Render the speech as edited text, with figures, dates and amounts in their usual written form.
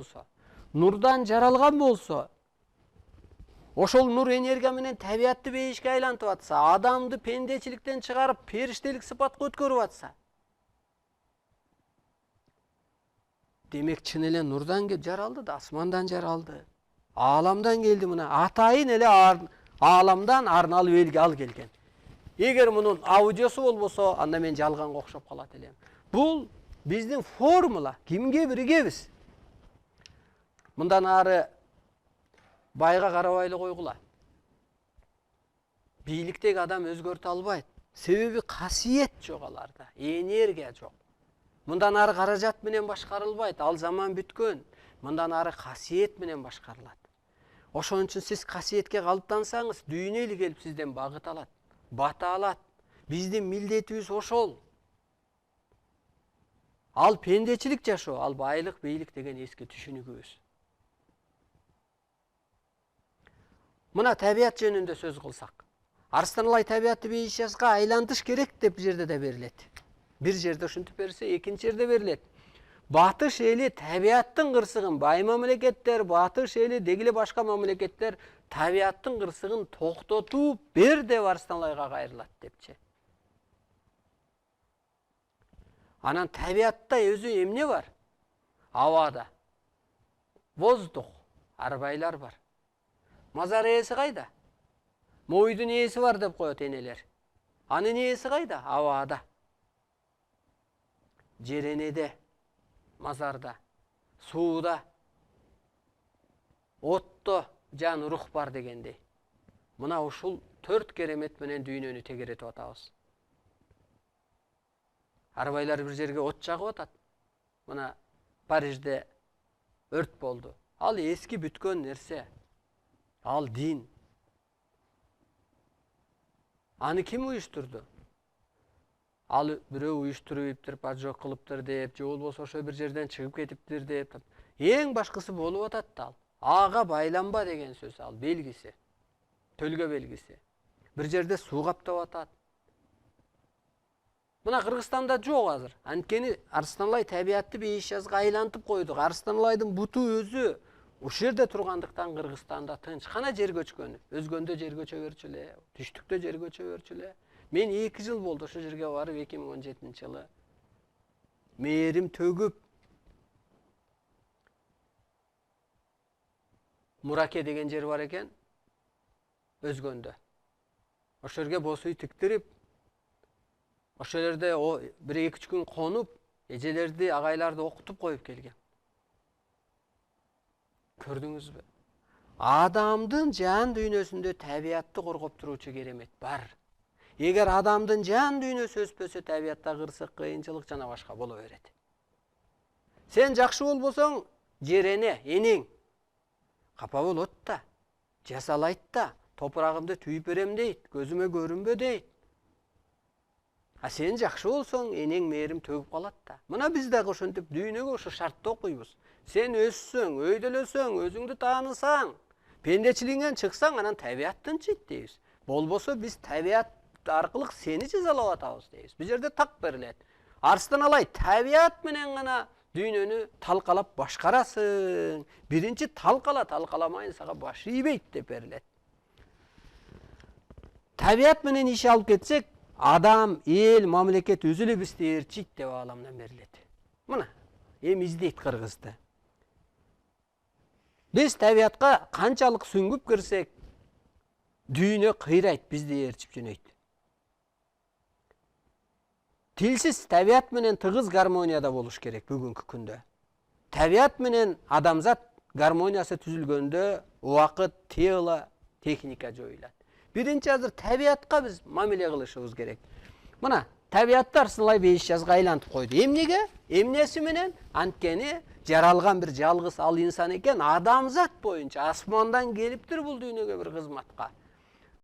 болсо, нурдан жаралган болсо, ошол нур энергия менен табиатты бейишке айлантып атса, адамды пендечиликтен чыгарып периштелик сыпатка өткөрүп атса, демек чын эле нурдан кеп жаралды да, асмандан жаралды. Ааламдан келди, мына атайын эле ааламдан арналып элге ал келген. Эгер мунун аудиосу болбосо, анда мен жалганга окшоп калат элем. Бул биздин формула, кимге биригебиз. Мындан ары байга карабай эле койгула. Бийликтеги адам өзгөртө албайт. Себеби касиет жок аларда, энергия жок. Мындан ары каражат менен башкарылбайт, ал заман бүткөн. Мындан ары касиет менен башкарылат. Ошон үчүн сиз касиетке калыптансаңыз, дүйнө эли келип сизден багыт алат, бата алат. Биздин милдетибиз ошол. Ал пендечилик жашоо, ал байлык, бийлик деген эски түшүнүгүбүз. Мына табият жөнүндө сөз кылсак, Арстанбай табиатты бейишязга айлантыш керек деп жерде да берилет. Бир жерде ушинтип берсе, экинчи жерде берилет. Батыш эли табиаттын кырсыгын, бай мамлекеттер, батыш эли дегиле башка мамлекеттер табиаттын кырсыгын токтотуп бер деп Арстанбайга кайрылат депчи. Анан табиатта өзү эмне бар? Абада. Воздух, арбайлар бар. Мазар ээси кайда? Мойдун ээси бар деп коет энелер. Анын ээси кайда? Абада. Жеренеде, мазарда, сууда, отто жан рух бар дегендей. Мына ушул 4 керемет менен дүйнөнү тегеретип атабыз. Арбайлар бир жерге от жагып атат. Мына Парижде өрт болду. Ал эски бүткөн нерсе. Ал дин. Аны ким уюштурду? Ал бирөө уюштуруп иптир, поджог кылыптыр деп, же болбосо ошо бир жерден чыгып кетиптир деп. Эң башкысы болуп атат да ал. Ага байланба деген сөз, ал белгиси. Төлгө белгиси. Бир жерде суу каптап атат. Мына Кыргызстанда жок азыр. Анткени Арстанбай табиатты бейишязга айлантып койдук. Арстанбайдын буту өзү ушул жерде тургандыктан Кыргызстанда тынч. Кана жер көчкөн, өзгөндө жер көчө берчү эле, түштүктө жер көчө берчү эле. Мен 2 жыл болду ошол жерге барып 2017-жылы. Мээрим төгүп Мураке деген жер бар экен, өзгөндө. Ошол жерге бос үй тиктирип, ошол жерде 1-2 күн конуп, эжелерди, агайларды окутуп коюп келген. Көрдүңүзбү? Адамдын жан дүйнөсүндө табиатты коргоп туруучу керемет бар. Эгер адамдын жан дүйнөсү өспөсө, табиатта кырсык, кыйынчылык жана башка боло берет. Сен жакшы болбосоң, жерене, энең капа болот да, жасалайт да, топурагымды түйүп берем дейт, көзүмө көрүнбө дейт. А сен жакшы болсоң, энең мээрим төгүп калат да. Мына биз дагы ошентип дүйнөгө ошо шартты окуйбуз. Сен өссөң, өйдөлөсөң, өзүңдү таанысаң, пендечилигиңен чыксаң, анан табиат тынчыйт дейбиз. Болбосо биз табиат аркылуу сени жазалап атабыз дейбиз. Бул жерде так берилет. Арстанбай табиат менен гана дүйнөнү талкалап башкарасың. Биринчи талкаламайын сага баш ийбейт деп берилет. Табиат менен иш алып кетсек, адам, эл, мамлекет өзү эле бизди ээрчийт деп ааламдан берилет. Мына, эми издейт Кыргызды. Биз табиатка канчалык сүңгүп кирсек, дүйнө кыйрайт, бизди ээрчип жөнөйт. Тилсиз табиат менен тыгыз гармонияда болуш керек бүгүнкү күндө. Табиат менен адамзат гармониясы түзүлгөндө убакыт, техника жоюлат. Биринчи азыр табиатка биз мамиле кылышыбыз керек. Мына, табиатты Арстанбай бейишязга айлантып койду. Эмнеге? Эмнеси менен? Анткени жаралган бир жалгыз ал инсан экен, адамзат боюнча асмандан келиптир бул дүйнөгө бир кызматка.